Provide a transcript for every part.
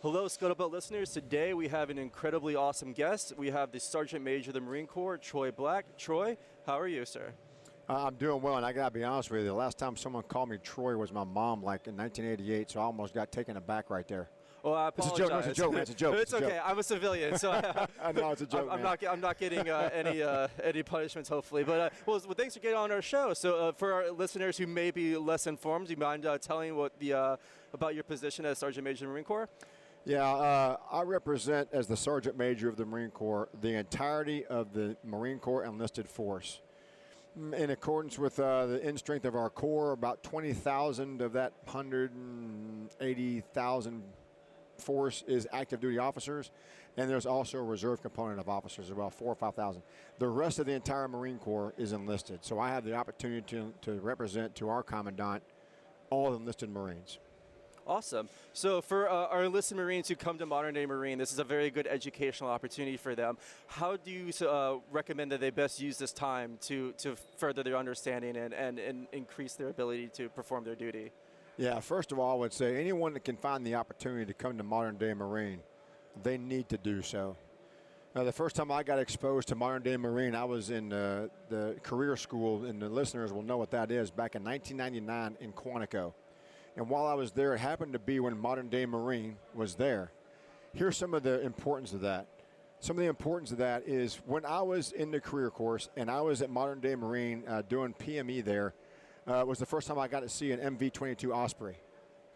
Hello, Scuttlebutt listeners. Today we have an incredibly awesome guest. We have the Sergeant Major of the Marine Corps, Troy Black. Troy, how are you, sir? I'm doing well, and I got to be honest with you. The last time someone called me Troy was my mom, like in 1988, so I almost got taken aback right there. Oh, I apologize. It's a joke, man. It's a joke. It's okay. I'm a civilian, so I know it's a joke, I'm man. not getting any punishments, hopefully. But well, thanks for getting on our show. So for our listeners who may be less informed, do you mind telling what about your position as Sergeant Major of the Marine Corps? Yeah, I represent, as the Sergeant Major of the Marine Corps, the entirety of the Marine Corps enlisted force. In accordance with the end strength of our Corps, about 20,000 of that 180,000 force is active duty officers, and there's also a reserve component of officers, about 4,000 or 5,000. The rest of the entire Marine Corps is enlisted, so I have the opportunity to represent to our commandant all enlisted Marines. Awesome. So for our enlisted Marines who come to Modern Day Marine, this is a very good educational opportunity for them. How do you recommend that they best use this time to further their understanding and increase their ability to perform their duty? Yeah, first of all, I would say anyone that can find the opportunity to come to Modern Day Marine, they need to do so. Now, the first time I got exposed to Modern Day Marine, I was in the career school, and the listeners will know what that is, back in 1999 in Quantico. And while I was there, it happened to be when Modern Day Marine was there. Here's some of the importance of that. Some of the importance of that is when I was in the career course and I was at Modern Day Marine doing PME there, was the first time I got to see an MV-22 Osprey.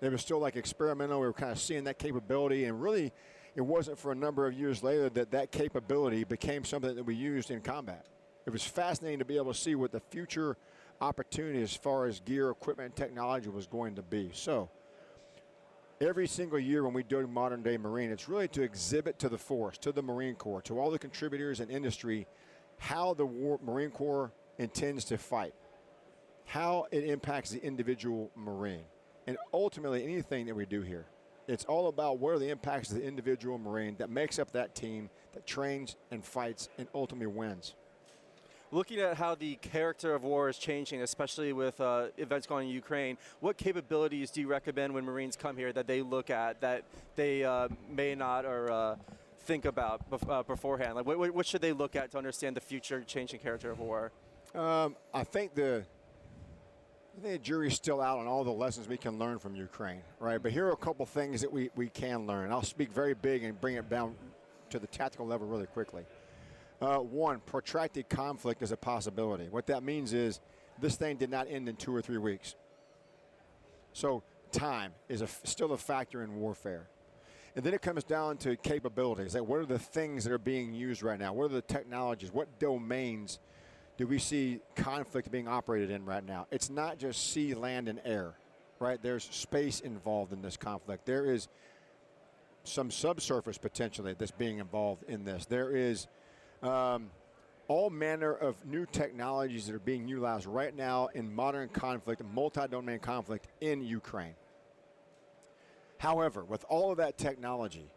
It was still like experimental. We were kind of seeing that capability, and really it wasn't for a number of years later that capability became something that we used in combat. It was fascinating to be able to see what the future opportunity as far as gear, equipment, and technology was going to be. So every single year when we do Modern Day Marine, it's really to exhibit to the force, to the Marine Corps, to all the contributors and industry, how the Marine Corps intends to fight, how it impacts the individual Marine, and ultimately anything that we do here. It's all about what are the impacts of the individual Marine that makes up that team that trains and fights and ultimately wins. Looking at how the character of war is changing, especially with events going on in Ukraine, what capabilities do you recommend when Marines come here that they look at that they may not or think about beforehand? Like, what should they look at to understand the future changing character of war? I think the jury's still out on all the lessons we can learn from Ukraine, right? But here are a couple things that we can learn. I'll speak very big and bring it down to the tactical level really quickly. One, protracted conflict is a possibility. What that means is this thing did not end in 2 or 3 weeks. So time is still a factor in warfare. And then it comes down to capabilities. Like, what are the things that are being used right now? What are the technologies? What domains do we see conflict being operated in right now? It's not just sea, land, and air, right? There's space involved in this conflict. There is some subsurface potentially that's being involved in this. There is all manner of new technologies that are being utilized right now in modern conflict, multi-domain conflict in Ukraine. However, with all of that technology,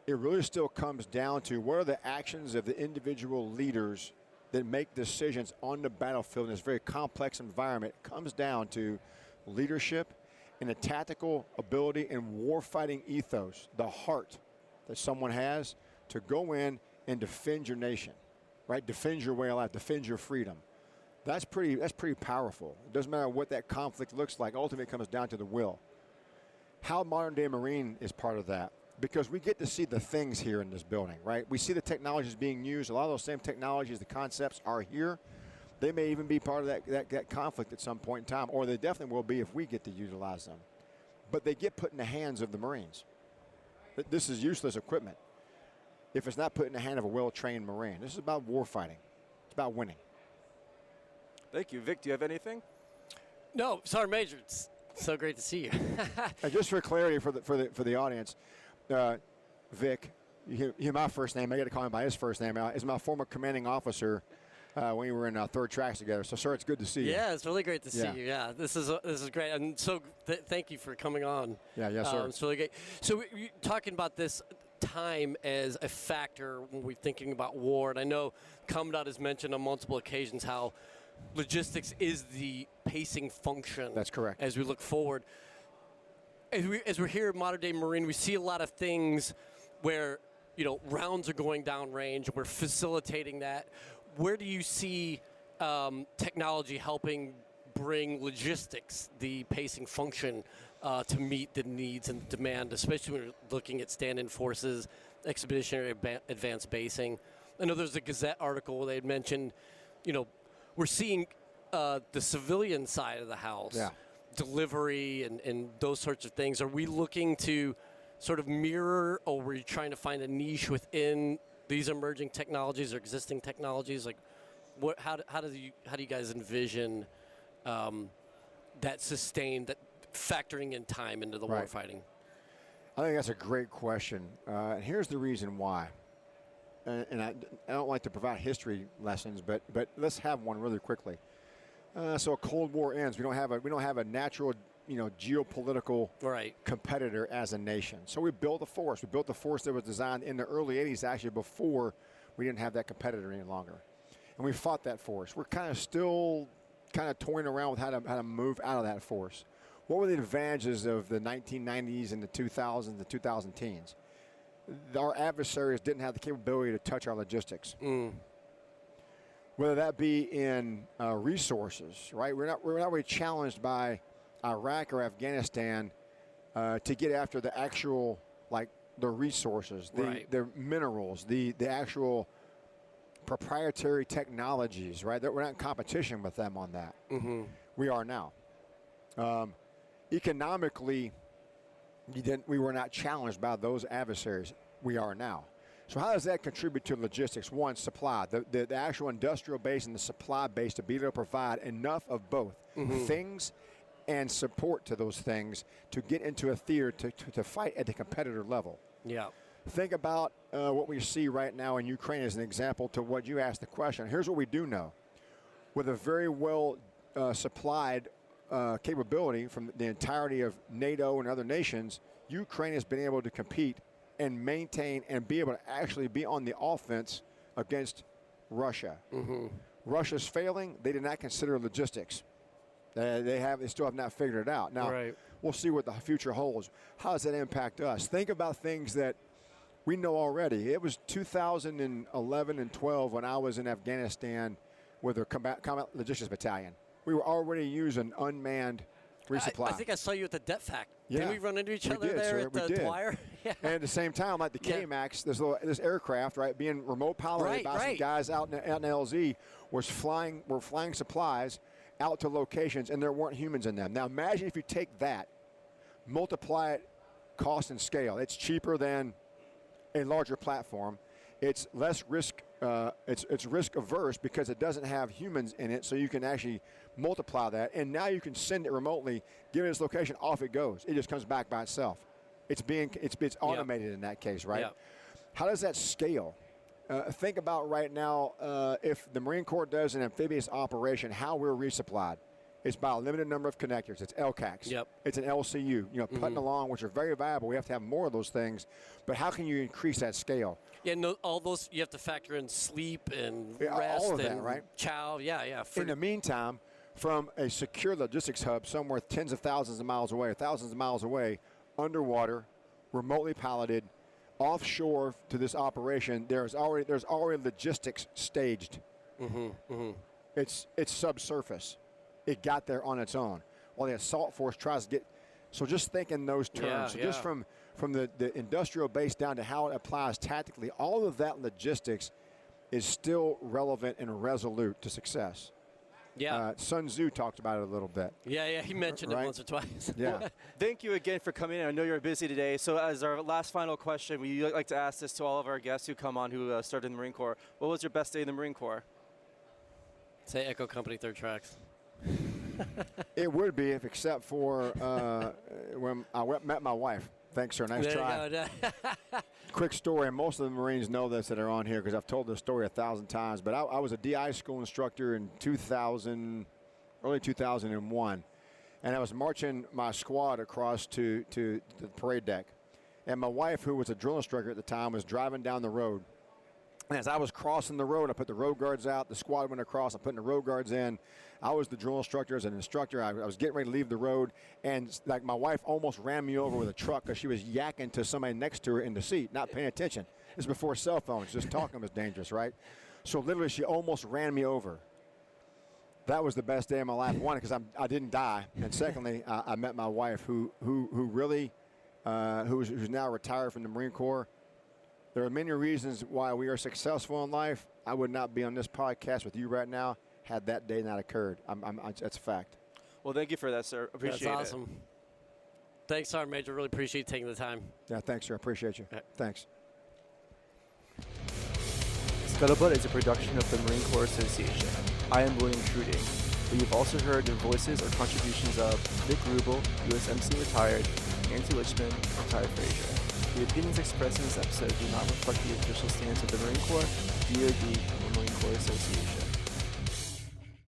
it really still comes down to what are the actions of the individual leaders that make decisions on the battlefield in this very complex environment. It comes down to leadership and a tactical ability and warfighting ethos, the heart that someone has to go in and defend your nation, right? Defend your way of life, defend your freedom. That's pretty powerful. It doesn't matter what that conflict looks like. Ultimately, it comes down to the will. How Modern Day Marine is part of that, because we get to see the things here in this building, right? We see the technologies being used. A lot of those same technologies, the concepts are here. They may even be part of that conflict at some point in time, or they definitely will be if we get to utilize them. But they get put in the hands of the Marines. This is useless equipment if it's not put in the hand of a well-trained Marine. This is about war fighting. It's about winning. Thank you. Vic, do you have anything? No, Sergeant Major, it's so great to see you. And just for clarity for the audience, Vic, you hear my first name. I got to call him by his first name. Is my former commanding officer when we were in 3rd Tracks together. So, sir, it's good to see you. Yeah, it's really great to see you. Yeah, this is great. And so thank you for coming on. Yeah, yes, sir. It's really great. So you're talking about this time as a factor when we're thinking about war. And I know Commandant has mentioned on multiple occasions how logistics is the pacing function. That's correct. As we look forward. as we're here in modern day Marine, we see a lot of things where, rounds are going downrange. We're facilitating that. Where do you see technology helping bring logistics, the pacing function, to meet the needs and demand, especially when we're looking at stand-in forces, expeditionary advanced basing? I know there's a Gazette article where they had mentioned, we're seeing the civilian side of the house, delivery and those sorts of things. Are we looking to sort of mirror, or were you trying to find a niche within these emerging technologies or existing technologies? Like, how do you guys envision that factoring in time into the warfighting? I think that's a great question. And here's the reason why. And I don't like to provide history lessons, but let's have one really quickly. So a Cold War ends. We don't have a natural, geopolitical competitor as a nation. So we built a force. We built a force that was designed in the early 80s, actually before we didn't have that competitor any longer. And we fought that force. We're still toying around with how to move out of that force. What were the advantages of the 1990s and the 2000s, the 2010s? Our adversaries didn't have the capability to touch our logistics. Whether that be in resources, right? We're not really challenged by Iraq or Afghanistan to get after the actual, the resources, the minerals, the actual proprietary technologies, right? That we're not in competition with them on that. We are now. Economically, we were not challenged by those adversaries. We are now. So how does that contribute to logistics? One, supply. The actual industrial base and the supply base to be able to provide enough of both things and support to those things to get into a theater to fight at the competitor level. Yeah. Think about what we see right now in Ukraine as an example to what you asked the question. Here's what we do know. With a very well supplied capability from the entirety of NATO and other nations, Ukraine has been able to compete and maintain and be able to actually be on the offense against Russia. Russia's failing. They did not consider logistics. They still have not figured it out. Now, we'll see what the future holds. How does that impact us? Think about things that we know already. It was 2011 and 12 when I was in Afghanistan with a combat logistics battalion. We were already using unmanned resupply. I think I saw you at the Det Fac. Yeah. Didn't we run into each other there at the Dwyer? And at the same time, like the K-Max, this aircraft, right, being remote piloted by some guys out in LZ, were flying supplies out to locations, and there weren't humans in them. Now imagine if you take that, multiply it, cost and scale. It's cheaper than a larger platform. It's less risk. It's risk averse because it doesn't have humans in it, so you can actually multiply that, and now you can send it remotely, give it its location, off it goes. It just comes back by itself. It's automated in that case, right? How does that scale? Think about right now, if the Marine Corps does an amphibious operation, how we're resupplied. It's by a limited number of connectors. It's LCACs. It's an LCU, putting along, which are very valuable. We have to have more of those things. But how can you increase that scale? Yeah, no, all those, you have to factor in sleep and rest all of and that, right? chow. In the meantime, from a secure logistics hub somewhere tens of thousands of miles away, or thousands of miles away, underwater, remotely piloted, offshore to this operation, there's already logistics staged. It's subsurface. It got there on its own. While the assault force tries to get, so just think in those terms. So just from the industrial base down to how it applies tactically, all of that logistics is still relevant and resolute to success. Sun Tzu talked about it a little bit. He mentioned it once or twice. Thank you again for coming in. I know you're busy today. So as our last final question, we like to ask this to all of our guests who come on who started in the Marine Corps. What was your best day in the Marine Corps? Say Echo Company, third tracks. It would be, except for when I met my wife. Thanks, sir. Nice try. Quick story, and most of the Marines know this that are on here because I've told this story 1,000 times. But I was a DI school instructor in early 2001, and I was marching my squad across to the parade deck. And my wife, who was a drill instructor at the time, was driving down the road, And as I was crossing the road, I put the road guards out. The squad went across. I'm putting the road guards in. I was the drill instructor. As an instructor, I was getting ready to leave the road, and like my wife almost ran me over with a truck because she was yakking to somebody next to her in the seat, not paying attention. This is before cell phones. Just talking was dangerous, right? So literally, she almost ran me over. That was the best day of my life. One, because I didn't die, and secondly, I met my wife, who's now retired from the Marine Corps. There are many reasons why we are successful in life. I would not be on this podcast with you right now had that day not occurred. That's a fact. Well, thank you for that, sir. Appreciate it. That's awesome. Thanks, Sergeant Major. Really appreciate you taking the time. Yeah, thanks, sir. Appreciate you. Yeah. Thanks. Scuttlebutt is a production of the Marine Corps Association. I am William Truding, but you've also heard the voices or contributions of Vic Rubel, USMC retired, Nancy Lichman, retired Frazier. The opinions expressed in this episode do not reflect the official stance of the Marine Corps, DoD, or Marine Corps Association.